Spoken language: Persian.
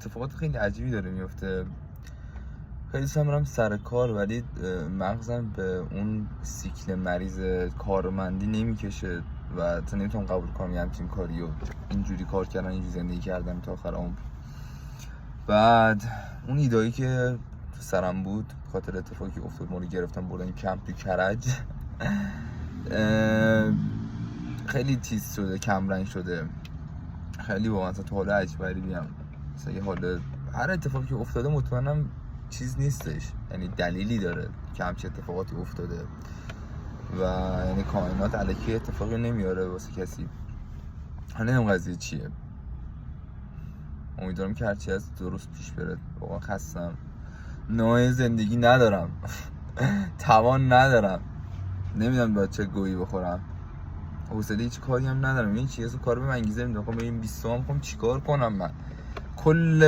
اتفاقات خیلی عجیبی داره میفته. خیلی سمرم سر کار ولی مغزم به اون سیکل مریض کارمندی نمیکشه و تا نمیتونم قبول کنم یه همچین کاریو، اینجوری کار کردن، اینجوری زندگی کردن تا آخر عمر. بعد اون ایدایی که تو سرم بود خاطر اتفاقی که افتاد، ما رو گرفتن بردن کمپ تو کرج خیلی تیز شده، کم رنگ شده، خیلی با مثلا تو حال عجیب غریبی ام. مثلا یه حال هر اتفاقی که افتاده مطمئنم چیز نیستش، یعنی دلیلی داره که همچین اتفاقاتی افتاده و یعنی کائنات الکی اتفاقی نمیاره واسه کسی. نمیدونم قضیه چیه، امیدوارم که هرچی از درست پیش بره. واقعا خستم، نوع زندگی ندارم توان ندارم، نمیدونم باید چه گویی بخورم، حوصله هیچ کاری هم ندارم. این چیزا کار به من انگیزه نمیده. میخوام بریم 20 تومن، میخوام چیکار کنم؟ من کل